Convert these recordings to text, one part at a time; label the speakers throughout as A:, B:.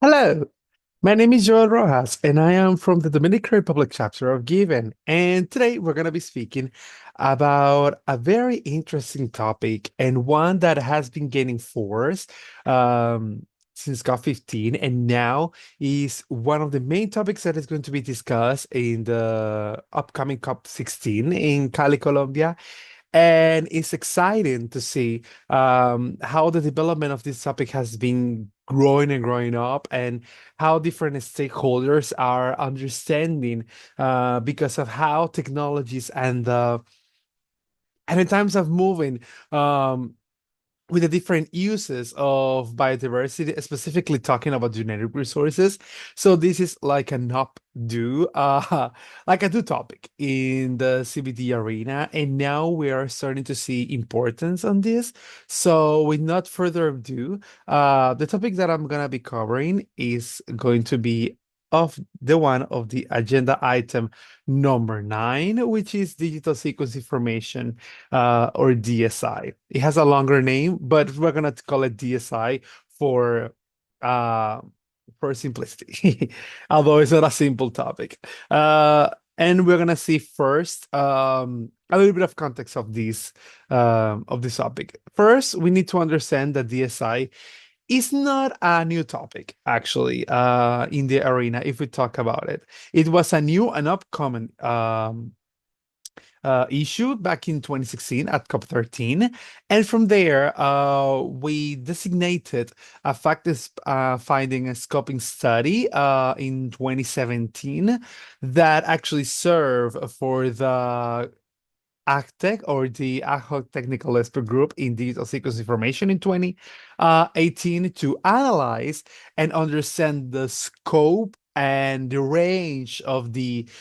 A: Hello, my name is Joel Rojas, and I am from the Dominican Republic chapter of Given. And today we're going to be speaking about a very interesting topic and one that has been gaining force since COP15, and now is one of the main topics that is going to be discussed in the upcoming COP16 in Cali, Colombia. And it's exciting to see how the development of this topic has been growing and growing up, and how different stakeholders are understanding because of how technologies and in times of moving um, with the different uses of biodiversity, specifically talking about genetic resources. So this is like an updo, like a do topic in the CBD arena, and now we are starting to see importance on this. So with not further ado, the topic that I'm gonna be covering is going to be of the one of the agenda item number 9, which is digital sequence information or DSI. It has a longer name, but we're gonna call it DSI for uh, for simplicity, although it's not a simple topic. And we're gonna see first a little bit of context of this topic. First, we need to understand that DSI is not a new topic, actually, in the arena. If we talk about it, it was a new and upcoming issued back in 2016 at COP13. And from there, we designated a finding a scoping study in 2017 that actually served for the ACTEC, or the Ad Hoc Technical Expert Group in Digital Sequence Information in 2018, to analyze and understand the scope and the range of these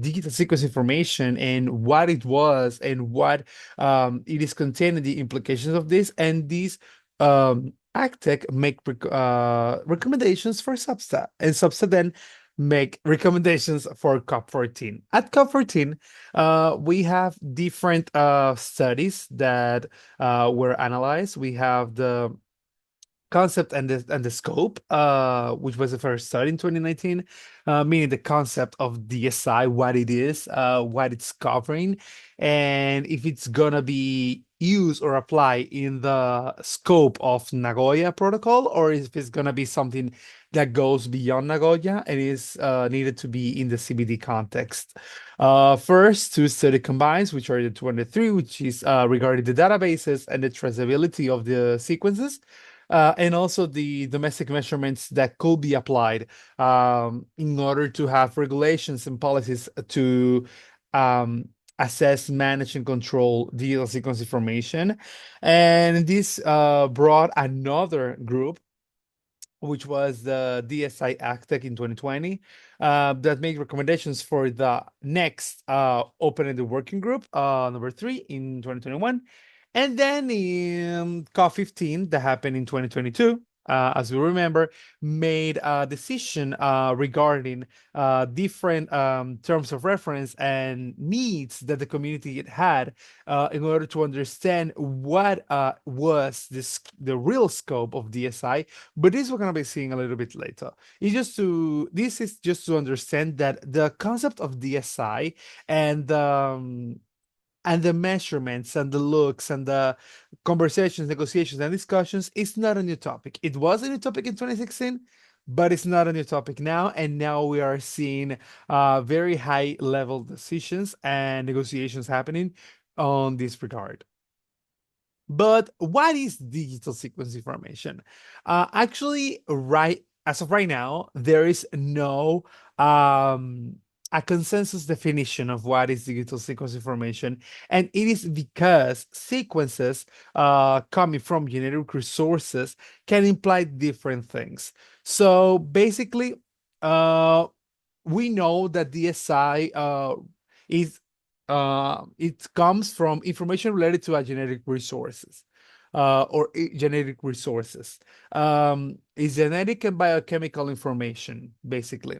A: digital sequence information, and what it was, and what it is containing, the implications of this, and these ACTEC make recommendations for Substa, and Substa then make recommendations for COP14. At COP14, we have different studies that were analyzed. We have the concept and the scope, which was the first study in 2019, meaning the concept of DSI, what it is, what it's covering, and if it's gonna be used or applied in the scope of Nagoya Protocol, or if it's gonna be something that goes beyond Nagoya and is needed to be in the CBD context. First, two study combines, which are the 23, which is regarding the databases and the traceability of the sequences, and also the domestic measurements that could be applied in order to have regulations and policies to assess, manage, and control digital sequence information. And this brought another group, which was the DSI ACTEC in 2020, that made recommendations for the next open-ended working group, number 3, in 2021. And then in COP15, that happened in 2022, as we remember, made a decision regarding different terms of reference and needs that the community had in order to understand what was the real scope of DSI. But this we're going to be seeing a little bit later. This is just to understand that the concept of DSI and and the measurements and the looks and the conversations, negotiations, and discussions is not a new topic. It was a new topic in 2016, but it's not a new topic now. And now we are seeing very high level decisions and negotiations happening on this regard. But what is digital sequence information? Actually, right as of right now, there is no a consensus definition of what is digital sequence information, and it is because sequences coming from genetic resources can imply different things. So basically, uh, we know that DSI is it comes from information related to a genetic resources, genetic resources. Is genetic and biochemical information, basically.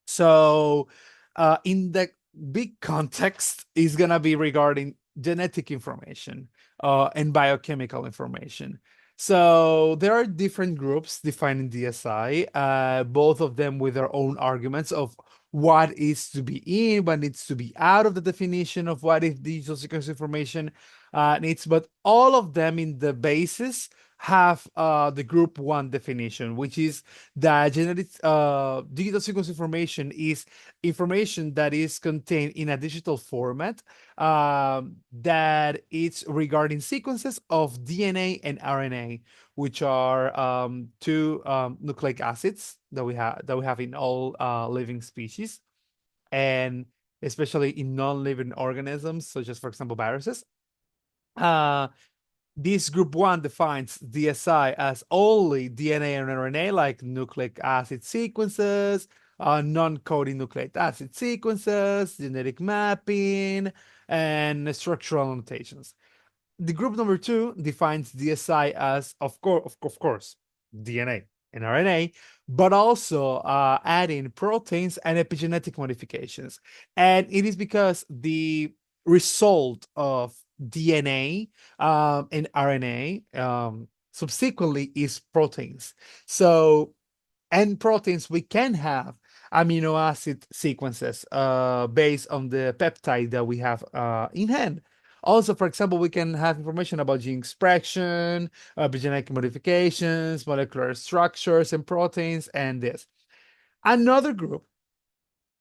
A: So, in the big context, is gonna be regarding genetic information and biochemical information. So there are different groups defining DSI, both of them with their own arguments of what is to be in, what needs to be out of the definition of what is digital sequence information needs, but all of them in the basis have the group one definition, which is that digital sequence information is information that is contained in a digital format that it's regarding sequences of DNA and RNA, which are two nucleic acids that we have in all living species, and especially in non-living organisms, such as, for example, viruses. Uh, this group one defines DSI as only DNA and RNA, like nucleic acid sequences, non-coding nucleic acid sequences, genetic mapping, and structural annotations. The group number two defines DSI as, of course, DNA and RNA, but also adding proteins and epigenetic modifications. And it is because the result of DNA and RNA subsequently is proteins. So and proteins, we can have amino acid sequences based on the peptide that we have in hand. Also, for example, we can have information about gene expression, genetic modifications, molecular structures and proteins, and this. Another group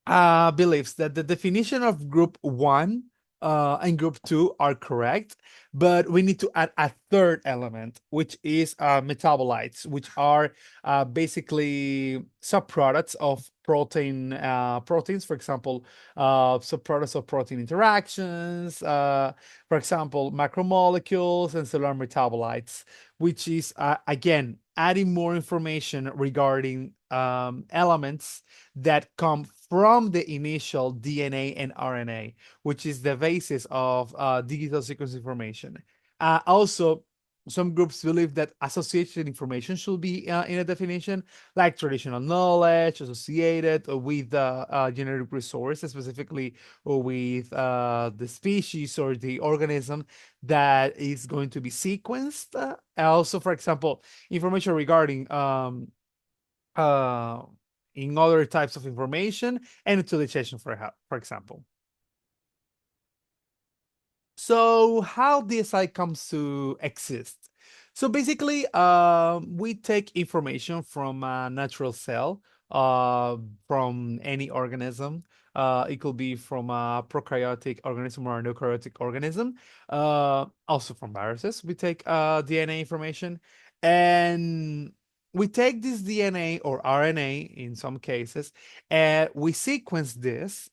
A: believes that the definition of group one and group two are correct, but we need to add a third element, which is metabolites, which are basically subproducts of proteins, for example, subproducts of protein interactions, for example, macromolecules and cellular metabolites, which is, again, adding more information regarding elements that come from the initial DNA and RNA, which is the basis of digital sequence information. Also, some groups believe that associated information should be in a definition, like traditional knowledge associated with the genetic resource, specifically with the species or the organism that is going to be sequenced. Also, for example, information regarding uh, in other types of information and utilization, for example. So how DSI comes to exist? So basically, we take information from a natural cell, from any organism. It could be from a prokaryotic organism or a eukaryotic organism. Also from viruses, we take DNA information, and we take this DNA or RNA in some cases, and we sequence this.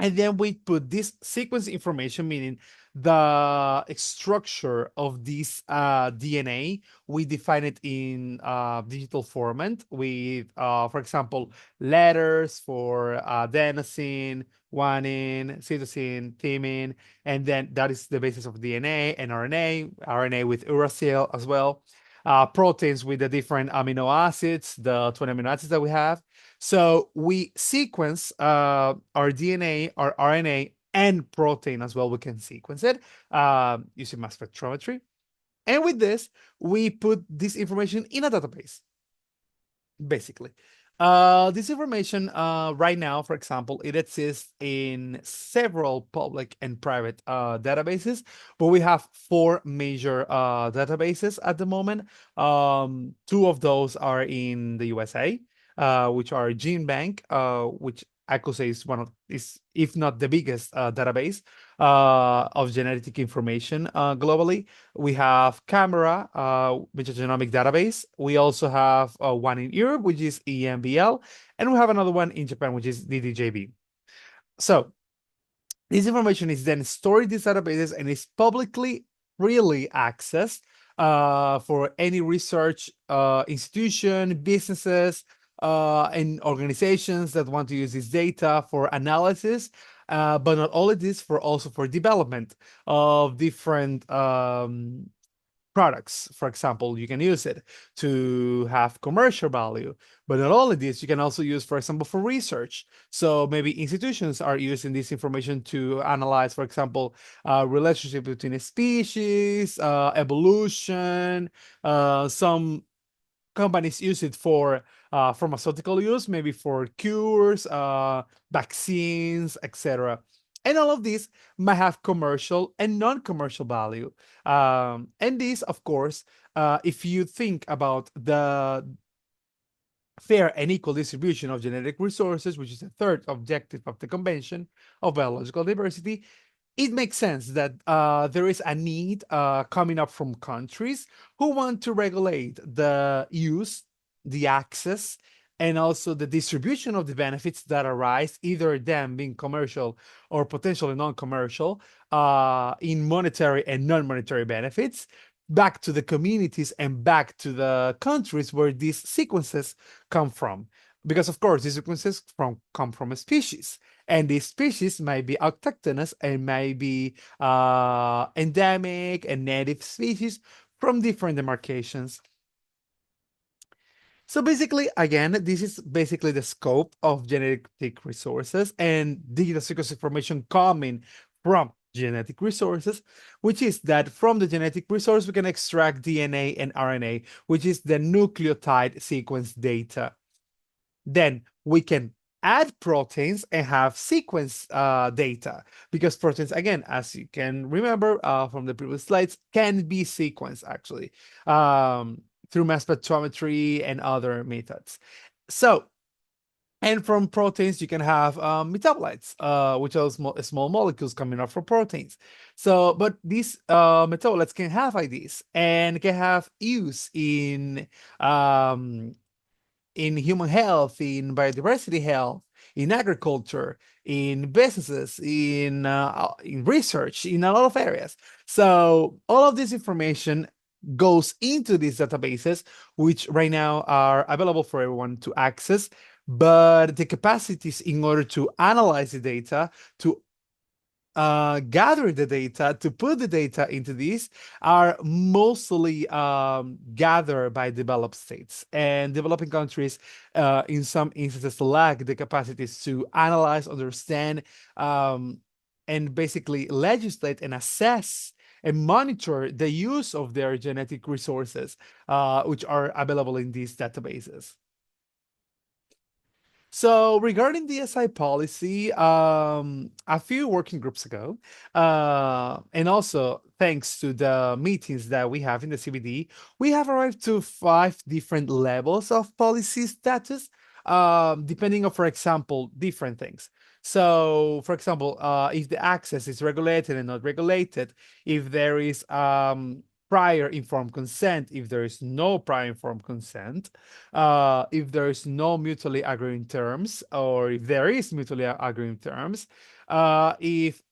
A: And then we put this sequence information, meaning the structure of this DNA. We define it in digital format with, for example, letters for adenosine, guanine, cytosine, thymine, and then that is the basis of DNA and RNA with uracil as well. Proteins with the different amino acids, the 20 amino acids that we have. So we sequence our DNA, our RNA, and protein as well. We can sequence it using mass spectrometry. And with this, we put this information in a database, basically. This information right now, for example, it exists in several public and private databases, but we have four major databases at the moment. Two of those are in the USA, which are GeneBank, which I could say is if not the biggest database of genetic information globally. We have Camera, which is a genomic database. We also have one in Europe, which is EMBL, and we have another one in Japan, which is DDJB. So this information is then stored in these databases and is publicly freely accessed for any research institution, businesses, and organizations that want to use this data for analysis. But not only this, also for development of different products. For example, you can use it to have commercial value. But not only this, you can also use, for example, for research. So maybe institutions are using this information to analyze, for example, relationship between a species, evolution. Some companies use it for pharmaceutical use, maybe for cures, vaccines, etc. And all of these might have commercial and non-commercial value. And this, of course, if you think about the fair and equal distribution of genetic resources, which is the third objective of the Convention of Biological Diversity, it makes sense that there is a need coming up from countries who want to regulate the use, the access, and also the distribution of the benefits that arise, either them being commercial or potentially non-commercial, in monetary and non-monetary benefits, back to the communities and back to the countries where these sequences come from. Because of course, these sequences come from a species, and these species might be autochthonous and might be endemic and native species from different demarcations. So basically, again, this is basically the scope of genetic resources and digital sequence information coming from genetic resources, which is that from the genetic resource, we can extract DNA and RNA, which is the nucleotide sequence data. Then we can add proteins and have sequence data, because proteins, again, as you can remember from the previous slides, can be sequenced actually through mass spectrometry and other methods. So, and from proteins, you can have metabolites, which are small molecules coming up from proteins. So, but these metabolites can have IDs and can have use in human health, in biodiversity health, in agriculture, in businesses, in research, in a lot of areas. So all of this information goes into these databases, which right now are available for everyone to access. But the capacities in order to analyze the data, to gather the data, to put the data into these, are mostly gathered by developed states. And developing countries, in some instances, lack the capacities to analyze, understand, and basically legislate and assess and monitor the use of their genetic resources, which are available in these databases. So regarding DSI policy, a few working groups ago, and also thanks to the meetings that we have in the CBD, we have arrived to 5 different levels of policy status, depending on, for example, different things. So, for example, if the access is regulated and not regulated, if there is prior informed consent, if there is no prior informed consent, if there is no mutually agreeing terms, or if there is mutually agreeing terms, if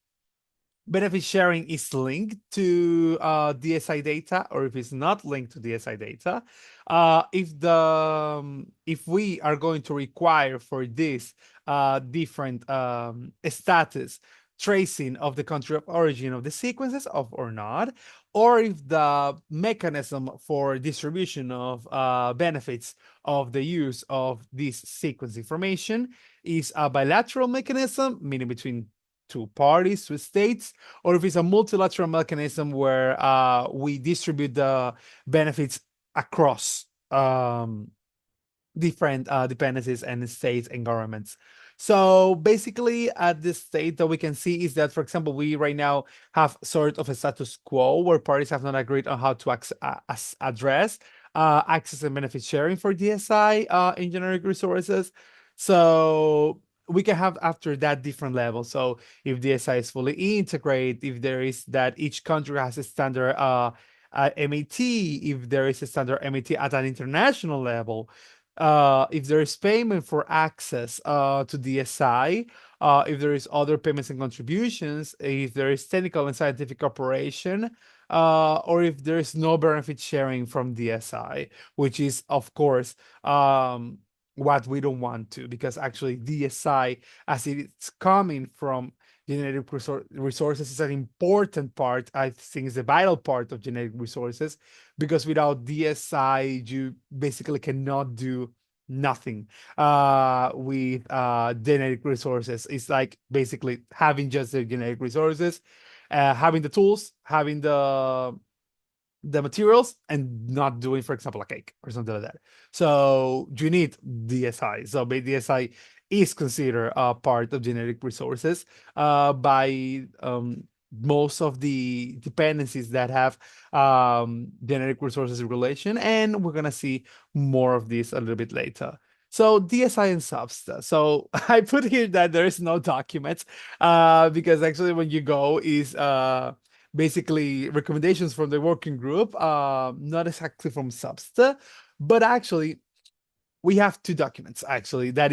A: benefit sharing is linked to DSI data, or if it's not linked to DSI data, if we are going to require for this different status tracing of the country of origin of the sequences of or not, or if the mechanism for distribution of benefits of the use of this sequence information is a bilateral mechanism, meaning between two parties, two states, or if it's a multilateral mechanism where we distribute the benefits across different dependencies and states and governments. So basically, at this state that we can see is that, for example, we right now have sort of a status quo where parties have not agreed on how to address access and benefit sharing for DSI in generic resources. So we can have after that different levels. So if DSI is fully integrated, if there is that each country has a standard MAT, if there is a standard MAT at an international level, if there is payment for access to DSI, if there is other payments and contributions, if there is technical and scientific cooperation, or if there is no benefit sharing from DSI, which is, of course, what we don't want to, because actually DSI, as it's coming from genetic resources is an important part. I think is a vital part of genetic resources because without DSI, you basically cannot do nothing with genetic resources. It's like basically having just the genetic resources, having the tools, having the materials and not doing, for example, a cake or something like that. So you need DSI. So DSI is considered a part of genetic resources by most of the dependencies that have genetic resources relation. And we're going to see more of this a little bit later. So DSI and Substa. So I put here that there is no documents because actually when you go is basically recommendations from the working group, not exactly from Substa, but actually we have two documents actually that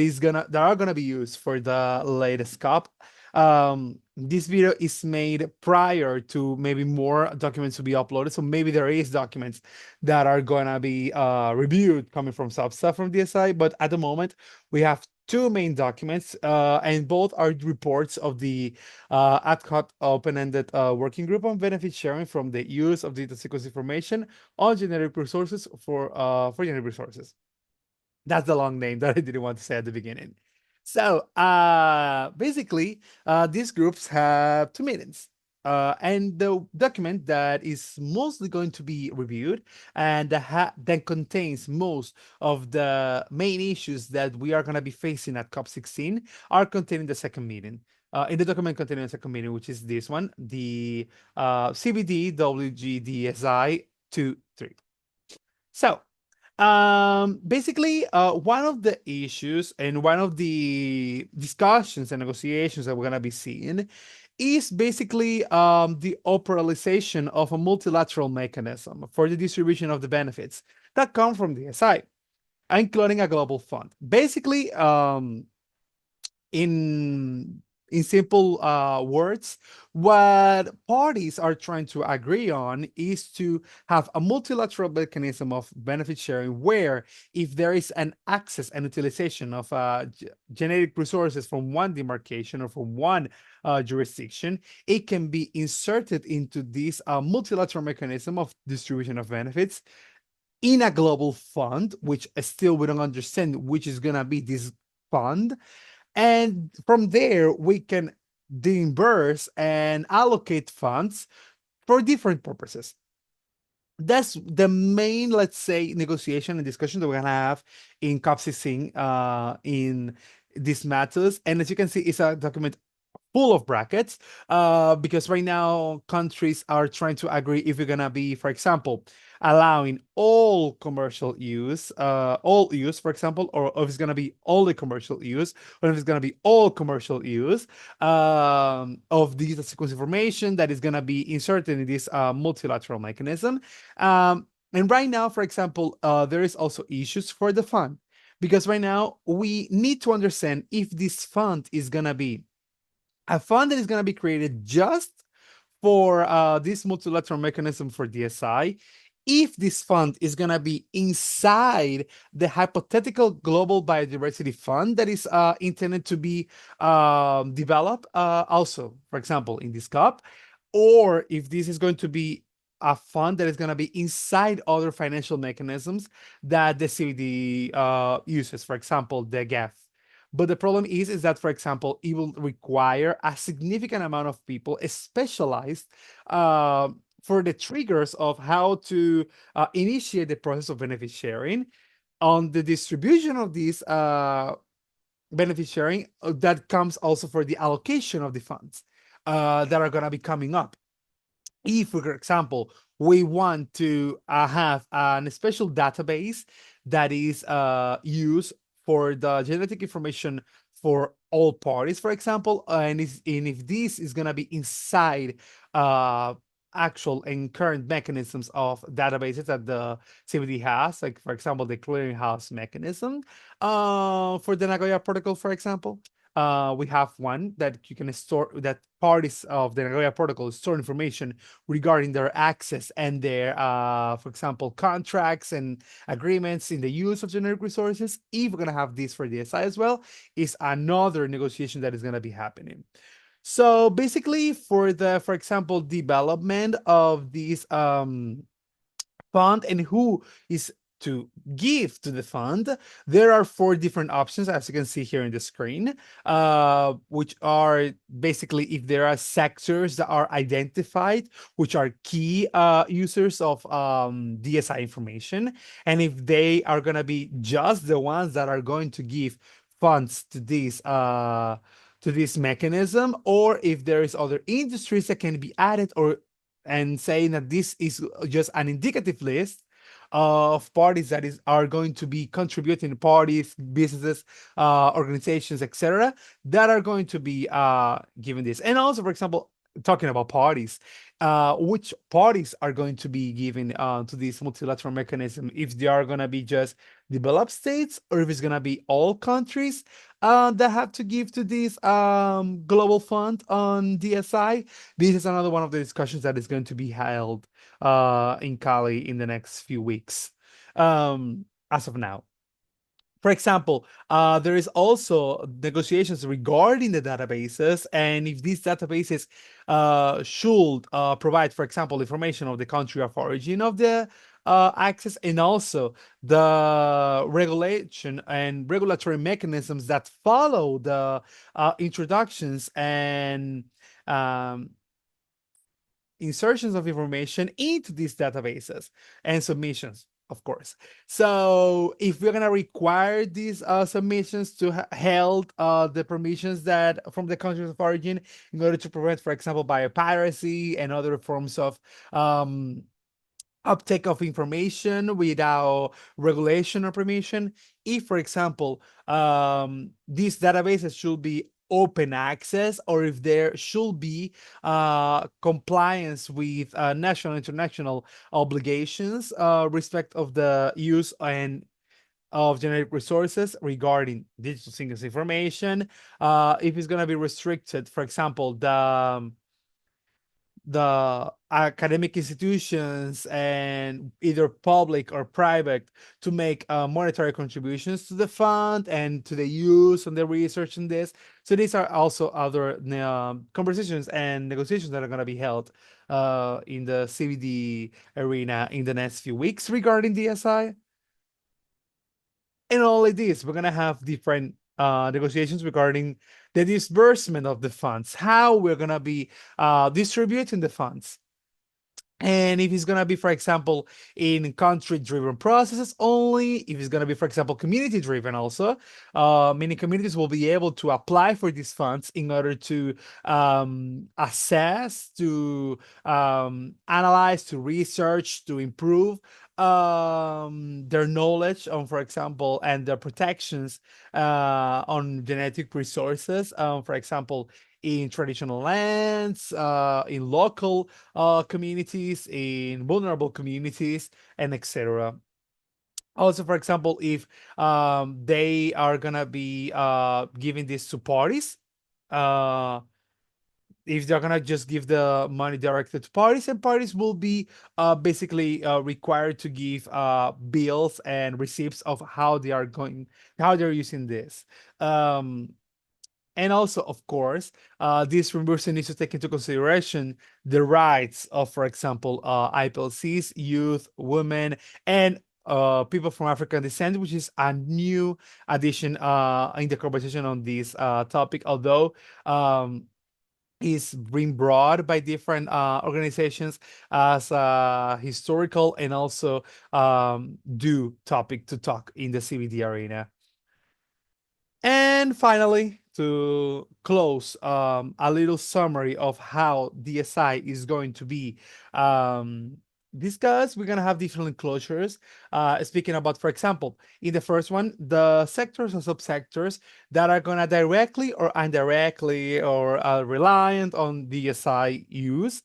A: are gonna be used for the latest COP. This video is made prior to maybe more documents to be uploaded, so maybe there is documents that are gonna be reviewed coming from Substa from DSI, but at the moment we have two main documents, and both are reports of the ad hoc open-ended working group on benefit sharing from the use of data sequence information on genetic resources for genetic resources. That's the long name that I didn't want to say at the beginning. So basically, these groups have two meetings. And the document that is mostly going to be reviewed and that contains most of the main issues that we are going to be facing at COP16 are contained in the second meeting. In the document containing the second meeting, which is this one, the CBD WGDSI 2.3. So basically, one of the issues and one of the discussions and negotiations that we're gonna be seeing is basically the operationalization of a multilateral mechanism for the distribution of the benefits that come from the SI, including a global fund. Basically, in simple words, what parties are trying to agree on is to have a multilateral mechanism of benefit sharing where if there is an access and utilization of genetic resources from one demarcation or from one jurisdiction, it can be inserted into this multilateral mechanism of distribution of benefits in a global fund, which still we don't understand which is going to be this fund, and from there, we can reimburse and allocate funds for different purposes. That's the main, let's say, negotiation and discussion that we're gonna have in COP16 in these matters. And as you can see, it's a document full of brackets because right now countries are trying to agree if we're gonna be, for example, allowing all commercial use, all use, for example, or if it's gonna be only commercial use, or if it's gonna be all commercial use of digital sequence information that is gonna be inserted in this multilateral mechanism. And right now, for example, there is also issues for the fund because right now we need to understand if this fund is gonna be a fund that is going to be created just for this multilateral mechanism for DSI. If this fund is going to be inside the hypothetical global biodiversity fund that is intended to be developed also, for example, in this COP, or if this is going to be a fund that is going to be inside other financial mechanisms that the CBD uses, for example, the GAF. But the problem is that, for example, it will require a significant amount of people specialized for the triggers of how to initiate the process of benefit sharing on the distribution of these benefit sharing that comes also for the allocation of the funds that are going to be coming up. If, for example, we want to have a special database that is used for the genetic information for all parties, for example, and if this is going to be inside actual and current mechanisms of databases that the CBD has, like, for example, the clearinghouse mechanism for the Nagoya protocol, for example. We have one that you can store, that parties of the Nagoya protocol store information regarding their access and their, for example, contracts and agreements in the use of generic resources. If we're going to have this for DSI as well, is another negotiation that is going to be happening. So basically, for example, development of these fund and who is to give to the fund, there are four different options, as you can see here in the screen, which are basically if there are sectors that are identified, which are key users of DSI information, and if they are going to be just the ones that are going to give funds to this mechanism, or if there is other industries that can be added, or and saying that this is just an indicative list of parties that are going to be contributing, parties, businesses, organizations, etc., that are going to be given this. And also, for example, talking about parties, which parties are going to be given to this multilateral mechanism, if they are going to be just developed states, or if it's going to be all countries that have to give to this global fund on DSI. This is another one of the discussions that is going to be held in Cali in the next few weeks, as of now. For example, there is also negotiations regarding the databases, and if these databases should provide, for example, information of the country of origin of the access, and also the regulation and regulatory mechanisms that follow the introductions and um, insertions of information into these databases and submissions, of course. So if we're gonna require these submissions to held the permissions that from the countries of origin in order to prevent, for example, biopiracy and other forms of um, uptake of information without regulation or permission. If, for example, these databases should be open access, or if there should be compliance with national and international obligations respect of the use and of genetic resources regarding digital signals information, if it's going to be restricted, for example, the academic institutions and either public or private to make monetary contributions to the fund and to the use and the research in this. So these are also other conversations and negotiations that are going to be held in the CBD arena in the next few weeks regarding DSI. And all it is, we're gonna have different negotiations regarding the disbursement of the funds, how we're gonna be distributing the funds. And if it's going to be, for example, in country-driven processes only, if it's going to be, for example, community-driven also, many communities will be able to apply for these funds in order to assess, to analyze, to research, to improve their knowledge on, for example, and their protections on genetic resources, for example, in traditional lands, in local communities, in vulnerable communities, and etc. Also, for example, if they are gonna be giving this to parties, uh, if they're gonna just give the money directly to parties, and parties will be basically required to give bills and receipts of how they're using this. Um, and also, of course, this reimbursement needs to take into consideration the rights of, for example, IPLCs, youth, women, and people from African descent, which is a new addition in the conversation on this topic, although is being brought by different organizations as a historical and also due topic to talk in the CBD arena. And finally, to close, a little summary of how DSI is going to be discussed. We're going to have different enclosures. Speaking about, for example, in the first one, the sectors or subsectors that are going to directly or indirectly or reliant on DSI use.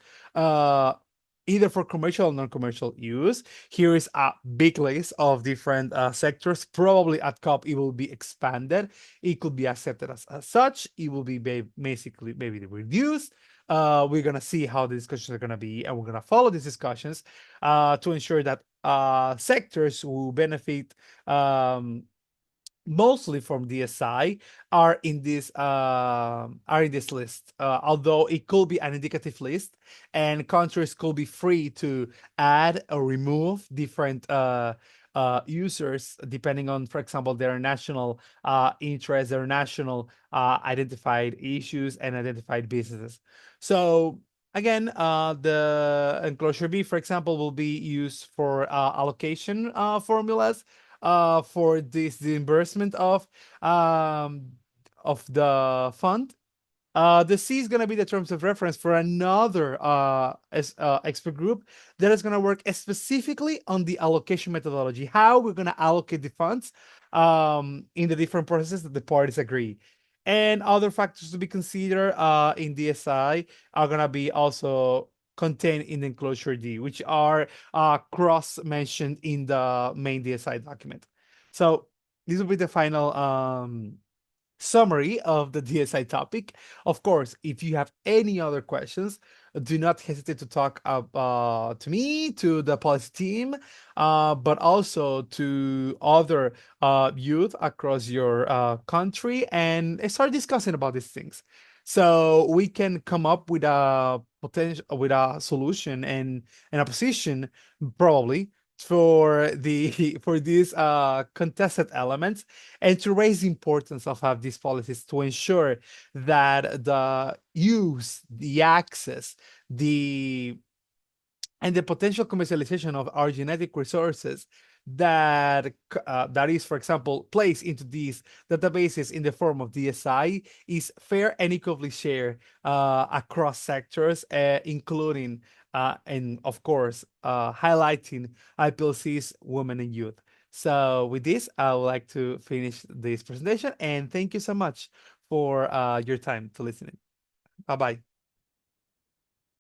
A: Either for commercial or non-commercial use. Here is a big list of different sectors. Probably at COP it will be expanded. It could be accepted as such. It will be basically maybe reduced. We're gonna see how the discussions are gonna be, and we're gonna follow these discussions to ensure that sectors who benefit mostly from DSI are in this list. Although it could be an indicative list, and countries could be free to add or remove different users depending on, for example, their national interests, their national identified issues, and identified businesses. So again, the enclosure B, for example, will be used for allocation formulas for this reimbursement of the fund. The C is going to be the terms of reference for another expert group that is going to work specifically on the allocation methodology, how we're going to allocate the funds in the different processes that the parties agree. And other factors to be considered in DSI are going to be also contained in the enclosure D, which are cross mentioned in the main DSI document. So this will be the final summary of the DSI topic. Of course, if you have any other questions, do not hesitate to talk to me, to the policy team, but also to other youth across your country, and start discussing about these things. So we can come up with a potential, with a solution and a position probably for the for these contested elements, and to raise the importance of have these policies to ensure that the use, the access, the and the potential commercialization of our genetic resources that is, for example, placed into these databases in the form of DSI is fair and equally shared across sectors, including and of course highlighting IPLC's women and youth. So with this, I would like to finish this presentation, and thank you so much for your time to listening. Bye bye.